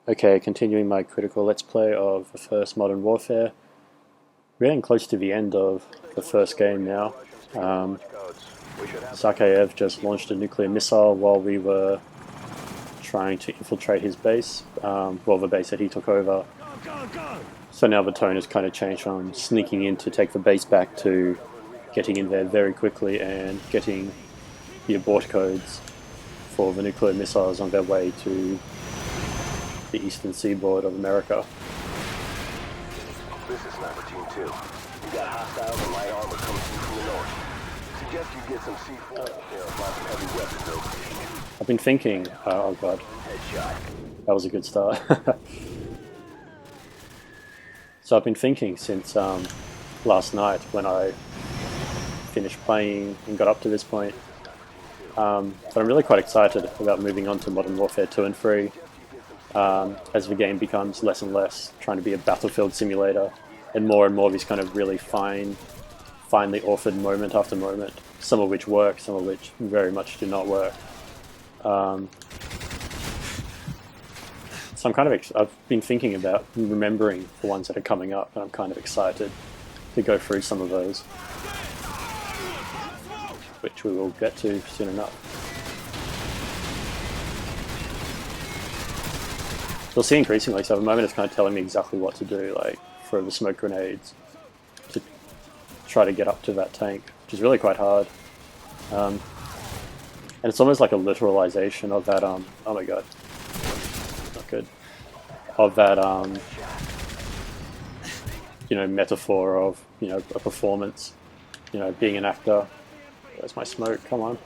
Okay, continuing my critical let's play of the first Modern Warfare. We're getting close to the end of the first game now. Zakhaev just launched a nuclear missile while we were trying to infiltrate his base, well, the base that he took over. So now the tone has kind of changed from sneaking in to take the base back to getting in there very quickly and getting the abort codes for the nuclear missiles on their way to the eastern seaboard of America. This is Sniper Team 2. You got hostiles and light armor coming through from the north. Suggest you get some C4 out there and find some heavy weapons over. I've been thinking, oh god, Headshot. that was a good start. So I've been thinking since last night when I finished playing and got up to this point, but I'm really quite excited about moving on to Modern Warfare 2 and 3 as the game becomes less and less trying to be a battlefield simulator and more this kind of really finely authored moment after moment, some of which work, some of which very much do not work. So I'm kind of, I've been thinking about remembering the ones that are coming up, and I'm kind of excited to go through some of those, which we will get to soon enough. You'll see increasingly, so at the moment it's kind of telling me exactly what to do, like throw the smoke grenades to try to get up to that tank, which is really quite hard. And it's almost like a literalization of that, oh my god, not good, of that, you know, metaphor of, you know, a performance, you know, being an actor. Where's my smoke? Come on.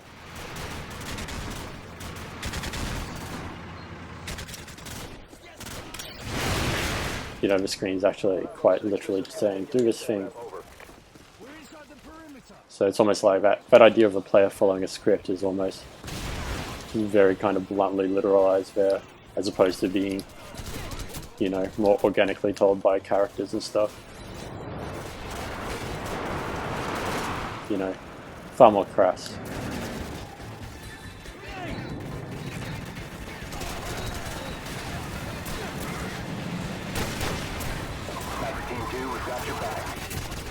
You know, the screen's actually quite literally just saying, do this thing. So it's almost like that idea of a player following a script is almost very kind of bluntly literalized there, as opposed to being, you know, more organically told by characters and stuff. You know, far more crass.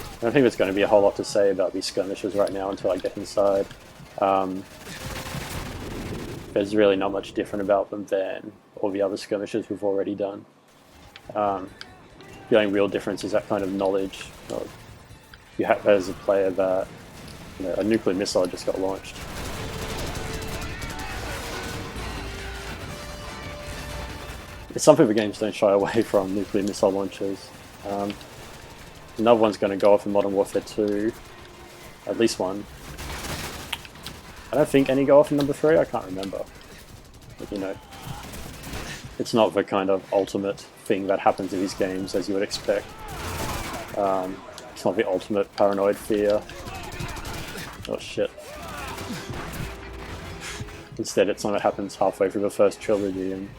I don't think there's going to be a whole lot to say about these skirmishes right now until I get inside. There's really not much different about them than all the other skirmishes we've already done. The only real difference is that kind of knowledge of you have as a player that, you know, a nuclear missile just got launched. It's something the games don't shy away from, nuclear missile launches. Another one's going to go off in Modern Warfare 2, at least one. I don't think any go off in number 3, I can't remember. But, you know, it's not the kind of ultimate thing that happens in these games as you would expect. It's not the ultimate paranoid fear. Oh shit. Instead it's something that happens halfway through the first trilogy and...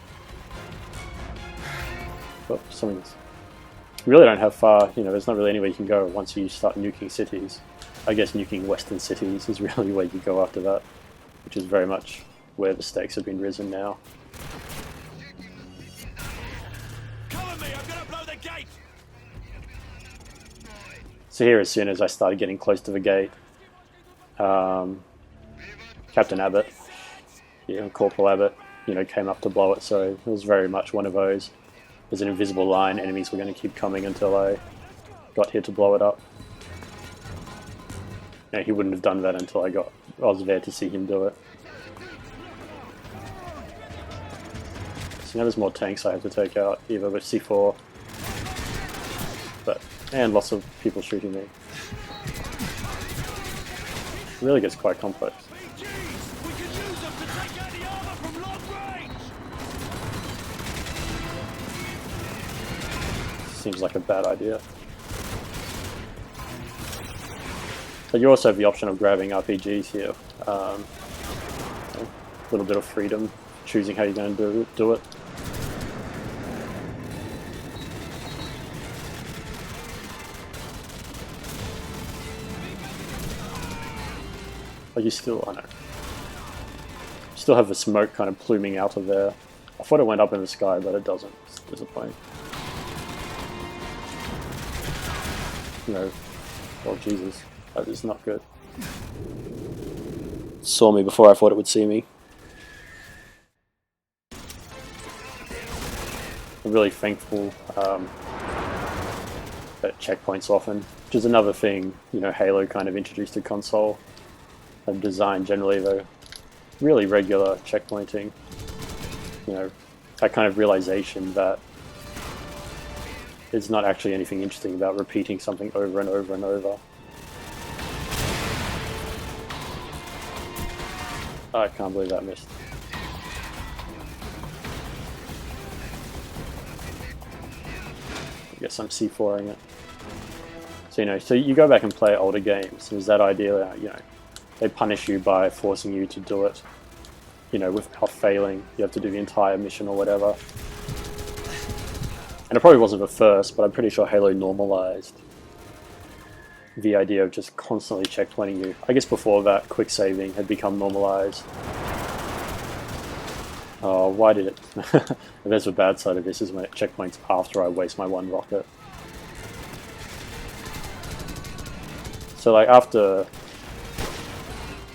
oh, something's... You really don't have far, you know, there's not really anywhere you can go once you start nuking cities. I guess nuking western cities is really where you go after that, which is very much where the stakes have been risen now. Cover me, I'm gonna blow the gate! So here, as soon as I started getting close to the gate, Captain Abbott, Corporal Abbott, you know, came up to blow it, so it was very much one of those. There's an invisible line, enemies were going to keep coming until I got here to blow it up. You know, he wouldn't have done that until I was there to see him do it. So now there's more tanks I have to take out, either with C4, and lots of people shooting me. It really gets quite complex. Seems like a bad idea. But you also have the option of grabbing RPGs here. A little bit of freedom, choosing how you're going to do it. Are you still on it? Still have the smoke kind of pluming out of there. I thought it went up in the sky, but it doesn't. It's disappointing. No. Oh, Jesus. That is not good. Saw me before I thought it would see me. I'm really thankful that checkpoints often, which is another thing, you know, Halo kind of introduced to console and design generally, though. Really regular checkpointing. You know, that kind of realization that there's not actually anything interesting about repeating something over and over and over. Oh, I can't believe that missed. I guess I'm C4ing it. So, you know, so you go back and play older games, there's that idea that, you know, they punish you by forcing you to do it, you know, without failing. You have to do the entire mission or whatever. And it probably wasn't the first, but I'm pretty sure Halo normalized the idea of just constantly checkpointing you. I guess before that, quick saving had become normalized. Oh, why did it? There's the bad side of this, is when it checkpoints after I waste my one rocket. So like after,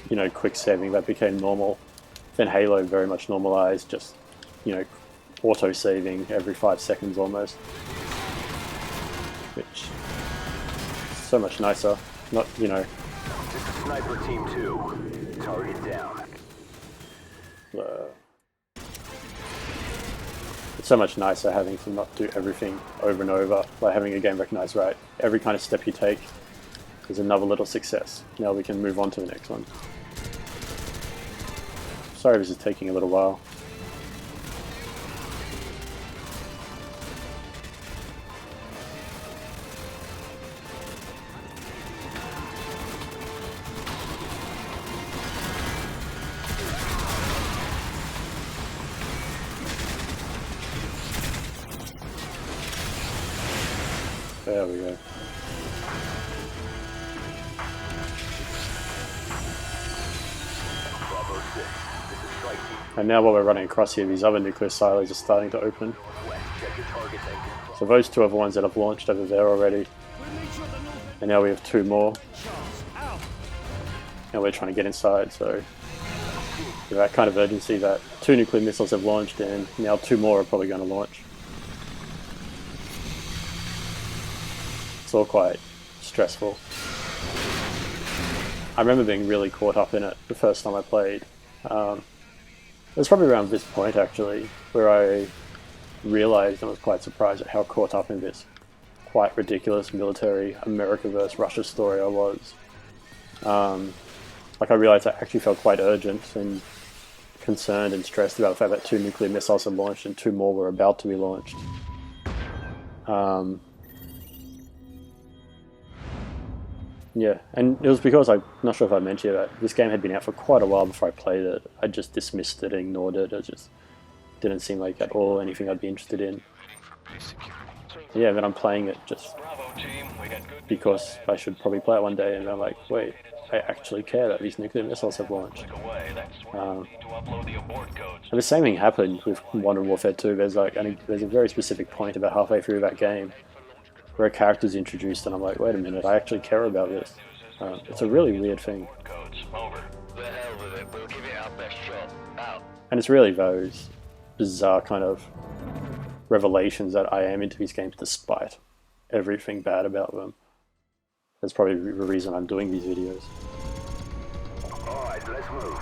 you know, quick saving, that became normal. Then Halo very much normalized, just, you know, auto saving every 5 seconds almost. Which is so much nicer. Not, you know. Sniper team 2. Target down. It's so much nicer having to not do everything over and over, like having a game recognize, right, every kind of step you take is another little success. Now we can move on to the next one. Sorry this is taking a little while. There we go. And now while we're running across here, these other nuclear silos are starting to open. So those two are the ones that have launched over there already. And now we have 2 more. Now we're trying to get inside, so with that kind of urgency that 2 nuclear missiles have launched and now 2 more are probably going to launch. It's all quite stressful. I remember being really caught up in it the first time I played. It was probably around this point actually where I realized and was quite surprised at how caught up in this quite ridiculous military America versus Russia story I was. Like I realized I actually felt quite urgent and concerned and stressed about the fact that 2 nuclear missiles had launched and 2 more were about to be launched. Yeah, and it was because, I'm not sure if I mentioned that this game had been out for quite a while before I played it. I just dismissed it and ignored it. It just didn't seem like at all anything I'd be interested in. Yeah, then I'm playing it just because I should probably play it one day, and I'm like, wait, I actually care that these nuclear missiles have launched. And the same thing happened with Modern Warfare 2. There's a very specific point about halfway through that game where a character's introduced and I'm like, wait a minute, I actually care about this. It's a really weird thing. And it's really those bizarre kind of revelations that I am into these games despite everything bad about them. That's probably the reason I'm doing these videos. Alright, let's move.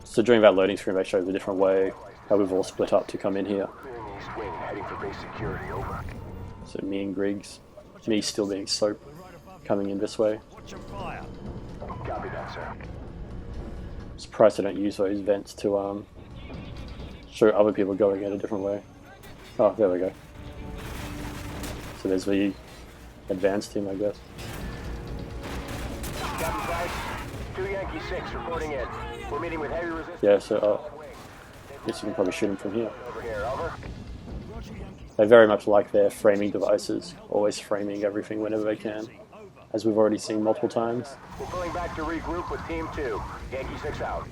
So during that loading screen I showed the different way how we've all split up to come in here. Heading for base security, over. So me and Griggs, me still being Soap, coming in this way. Copy that, sir. I'm surprised I don't use those vents to show other people going in a different way. Oh, there we go. So there's the advanced team, I guess. Copy, guys. 2 Yankee 6 reporting in. We're meeting with heavy resistance. Yeah, so I guess you can probably shoot them from here. Over here, over. They very much like their framing devices, always framing everything whenever they can, as we've already seen multiple times. We're pulling back to regroup with Team 2. Yankee 6 out.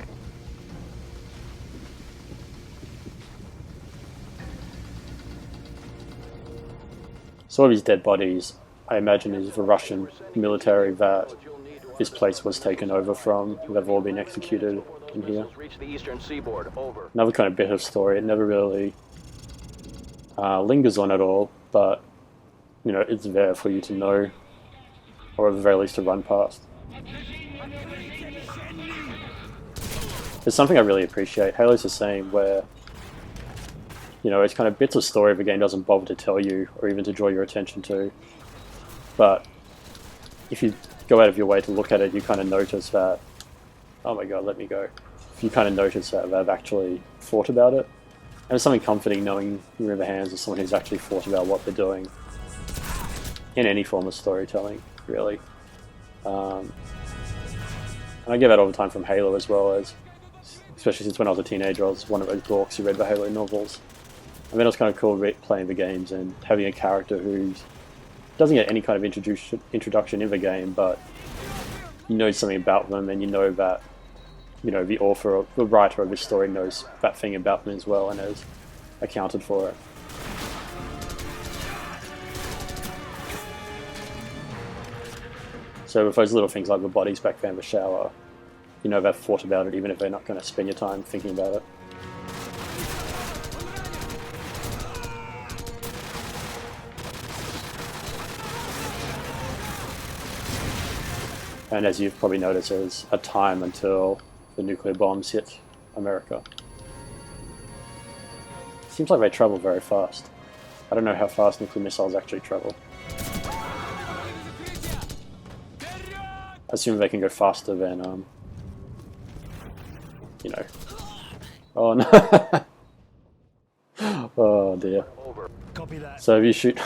So all of his dead bodies, I imagine, is the Russian military that this place was taken over from. They've all been executed in here. Reach the eastern seaboard. Over. Another kind of bit of story. It never really lingers on at all, but you know, it's there for you to know, or at the very least to run past. There's something I really appreciate. Halo's the same, where you know, it's kind of bits of story the game doesn't bother to tell you or even to draw your attention to. But if you go out of your way to look at it, you kind of notice that, oh my god, let me go. You kind of notice that they've actually thought about it. And it's something comforting knowing you're in the hands of someone who's actually thought about what they're doing in any form of storytelling, really. And I get that all the time from Halo as well, as especially since when I was a teenager, I was one of those dorks who read the Halo novels. And then it was kind of cool playing the games and having a character who doesn't get any kind of introduction in the game, but you know something about them, and you know that, you know, the author or the writer of this story knows that thing about them as well and has accounted for it. So with those little things like the bodies back there in the shower, you know they've thought about it, even if they're not going to spend your time thinking about it. And as you've probably noticed, there's a time until the nuclear bombs hit America. Seems like they travel very fast. I don't know how fast nuclear missiles actually travel. I assume they can go faster than, you know. Oh no! Oh dear. Copy that. So if you shoot,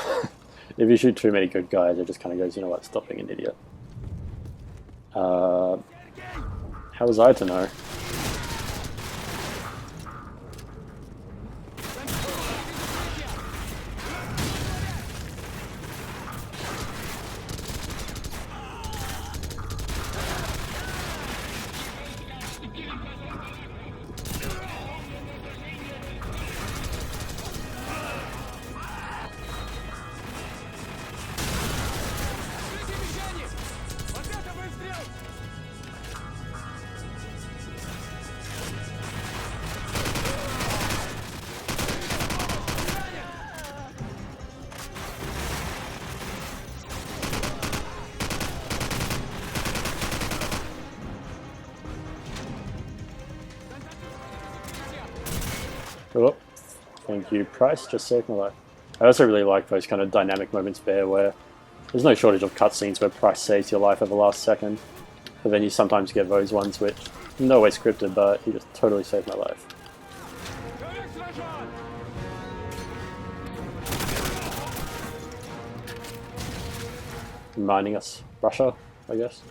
if you shoot too many good guys, it just kind of goes, you know what? Stop being an idiot. How was I to know? Oh, thank you, Price. Just saved my life. I also really like those kind of dynamic moments there where there's no shortage of cutscenes where Price saves your life at the last second. But then you sometimes get those ones which, no way scripted, but he just totally saved my life. Reminding us, Russia, I guess.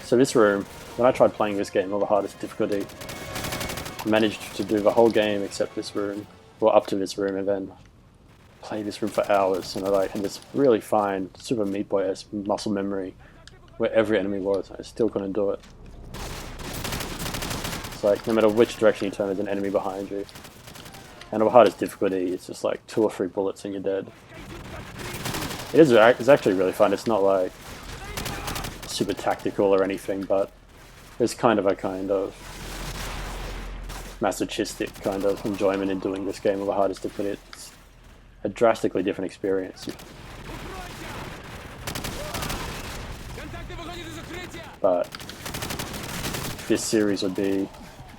So this room, when I tried playing this game on the hardest difficulty, I managed to do the whole game except this room, or up to this room, and then play this room for hours, and I had this really fine Super Meat Boy-esque muscle memory where every enemy was, and I still couldn't do it. It's like, no matter which direction you turn, there's an enemy behind you. And on the hardest difficulty, it's just like 2 or 3 bullets and you're dead. It's actually really fun. It's not like super tactical or anything, but there's kind of masochistic kind of enjoyment in doing this game of the hardest to put it. It's a drastically different experience. But this series would be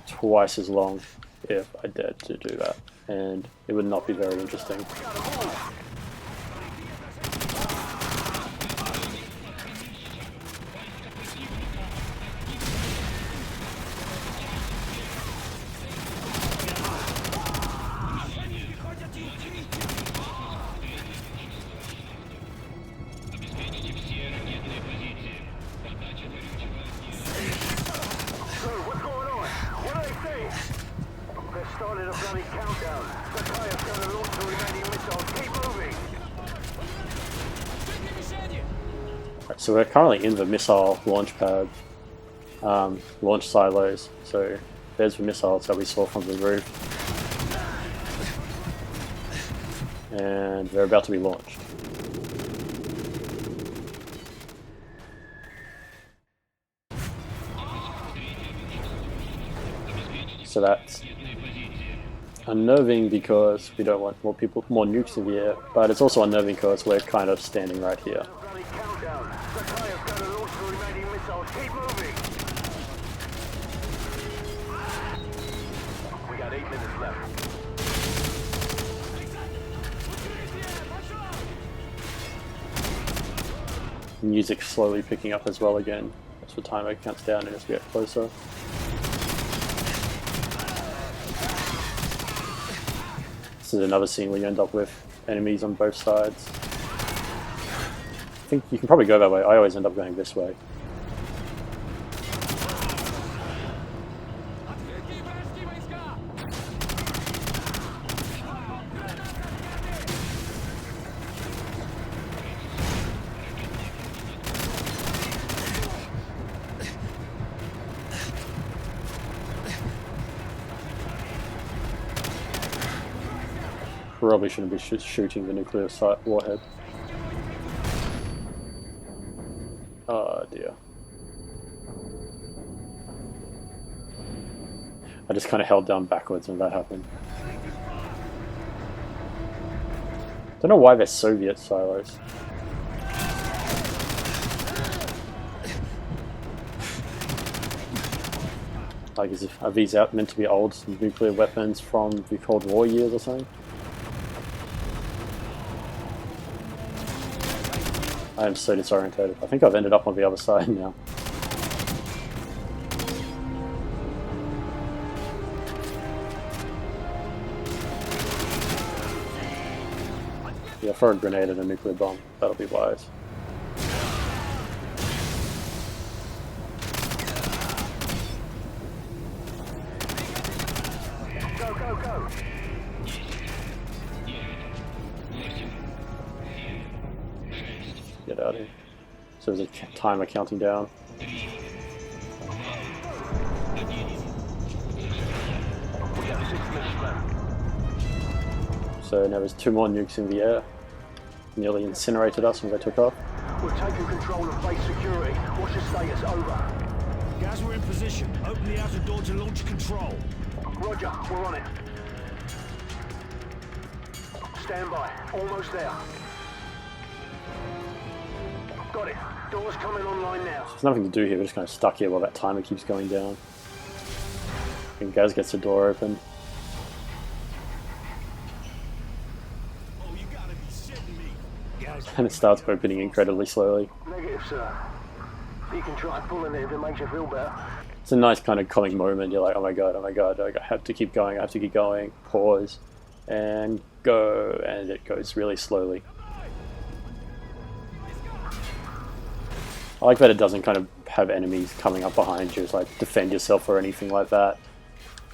twice as long if I dared to do that, and it would not be very interesting. Started a bloody countdown. Zakhaev's gonna launch the remaining missiles. Keep moving. Right, so we're currently in the missile launch pad, launch silos. So there's the missiles that we saw from the roof. And they're about to be launched. So that's unnerving because we don't want more nukes in the air, but it's also unnerving because we're kind of standing right here. Bloody countdown. Zakhaev's going to launch the remaining missiles. Keep moving. We got 8 minutes left. Music slowly picking up as well again. That's the timer counts down as we get closer. This is another scene where you end up with enemies on both sides. I think you can probably go that way. I always end up going this way. Probably shouldn't be shooting the nuclear warhead. Oh dear. I just kind of held down backwards when that happened. Don't know why they're Soviet silos. Like, are these meant to be old nuclear weapons from the Cold War years or something? I am so disorientated. I think I've ended up on the other side now. Yeah, throw a grenade and a nuclear bomb. That'll be wise. Go, go, go. Get out of here. So there's a timer counting down. We got 6 minutes left. So now there's 2 more nukes in the air. Nearly incinerated us when they took off. We're taking control of base security. What's your status? Over. Guys, we're in position. Open the outer door to launch control. Roger, we're on it. Stand by. Almost there. Got it. Door's coming online now. There's nothing to do here, we're just kind of stuck here while that timer keeps going down. And Gaz gets the door open. Oh, you gotta be shitting me. Guys, And it starts opening incredibly slowly. Negative, sir. You can try pulling it if it makes you feel better. It's a nice kind of comic moment. You're like, oh my god, I have to keep going, I have to keep going. Pause. And go. And it goes really slowly. I like that it doesn't kind of have enemies coming up behind you, it's like defend yourself or anything like that.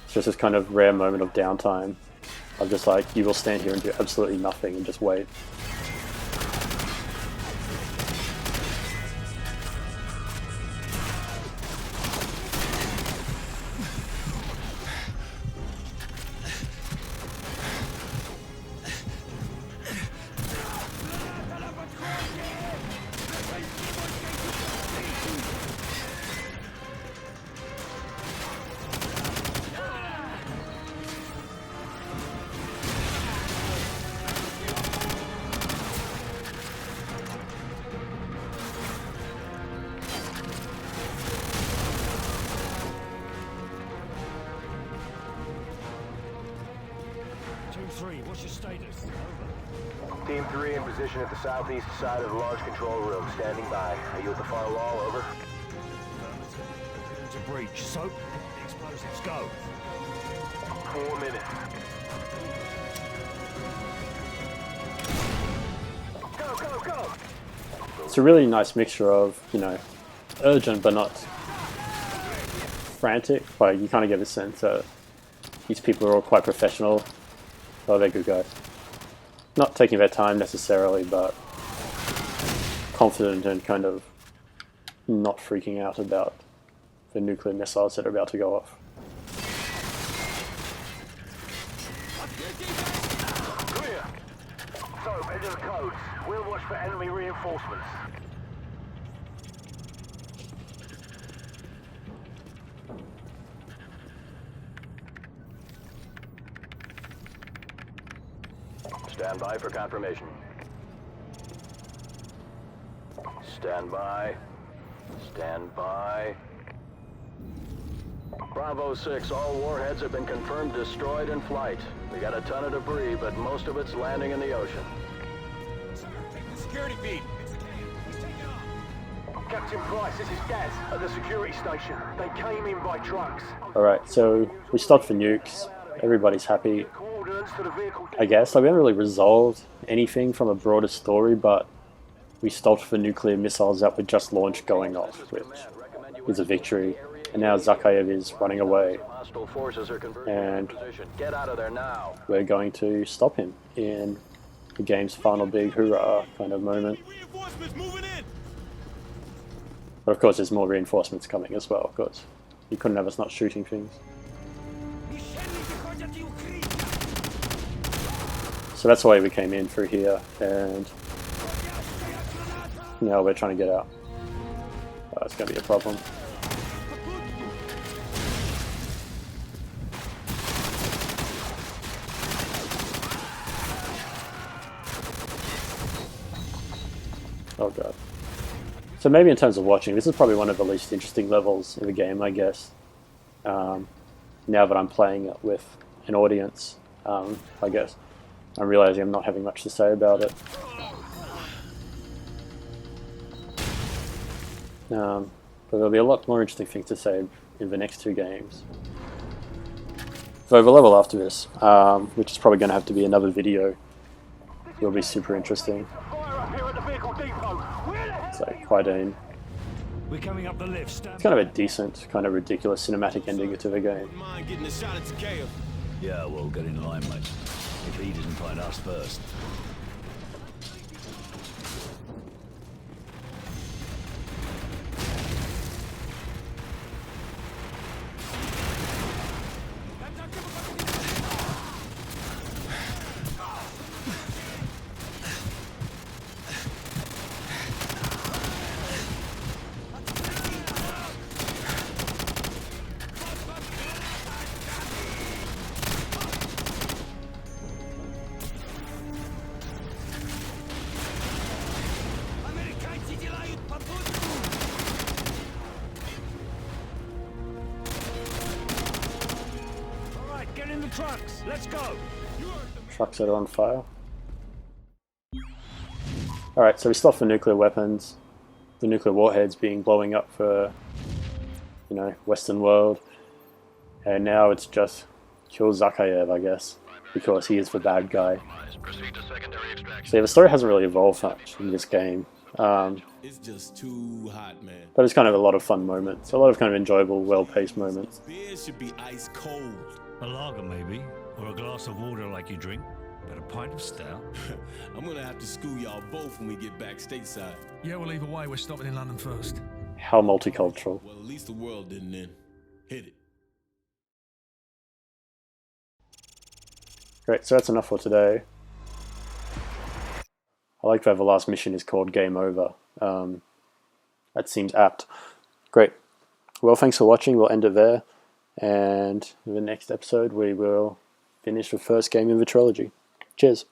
It's just this kind of rare moment of downtime. Of just like, you will stand here and do absolutely nothing and just wait. Team 3, what's your status? Over. Team 3 in position at the southeast side of the large control room. Standing by. Are you at the far wall? Over. To breach. Soap, the explosives, go. 4 minutes. Go, go, go! It's a really nice mixture of, you know, urgent but not frantic. Like, you kind of get a sense that these people are all quite professional. Oh, they're good guys. Not taking their time necessarily, but confident and kind of not freaking out about the nuclear missiles that are about to go off. Clear. So, enter the codes. We'll watch for enemy reinforcements. Stand by for confirmation. Stand by. Stand by. Bravo 6, all warheads have been confirmed destroyed in flight. We got a ton of debris, but most of it's landing in the ocean. Sir, take the security feed. It's Zakhaev. He's taking off. Captain Price, this is Gaz at the security station. They came in by trucks. Alright, so we stopped for nukes. Everybody's happy, Coordinates to the vehicle. I guess. Like, we haven't really resolved anything from a broader story, but we stopped for nuclear missiles that were just launched going off, which is a victory. And now Zakhaev is running away, Hostile forces are converging and in position. Get out of there now. we're going to stop him in the game's final big hoorah kind of moment. Reinforcements moving in. But of course there's more reinforcements coming as well, of course. You couldn't have us not shooting things. So that's why we came in through here, and now we're trying to get out. It's going to be a problem. Oh god. So maybe in terms of watching, this is probably one of the least interesting levels in the game, I guess. Now that I'm playing it with an audience, I guess. I'm realizing I'm not having much to say about it. But there'll be a lot more interesting things to say in the next two games. So the level after this, which is probably going to have to be another video, will be super interesting. Fire up here at the vehicle depot. Where the hell? It's like quite an... We're coming up the lift. It's kind of a decent, kind of ridiculous cinematic ending to the game. Wouldn't mind getting a shot at Zakhaev. Yeah, well, get in line, mate. If he doesn't find us first. Get in the trucks. Let's go. Trucks that are on fire. Alright, so we stopped for nuclear weapons. The nuclear warheads being blowing up for, you know, Western world. And now it's just kill Zakhaev, I guess. Because he is the bad guy. So yeah, the story hasn't really evolved much in this game. It's just too hot, man. But it's kind of a lot of fun moments. A lot of kind of enjoyable, well-paced moments. Beer should be ice cold. A lager, maybe, or a glass of water like you drink, but a pint of stout. I'm gonna have to school y'all both when we get back stateside. Yeah, well, either way, we're stopping in London first. How multicultural. Well, at least the world didn't end. Hit it. Great, so that's enough for today. I like that the last mission is called Game Over. That seems apt. Great. Well, thanks for watching. We'll end it there. And in the next episode, we will finish the first game in the trilogy. Cheers.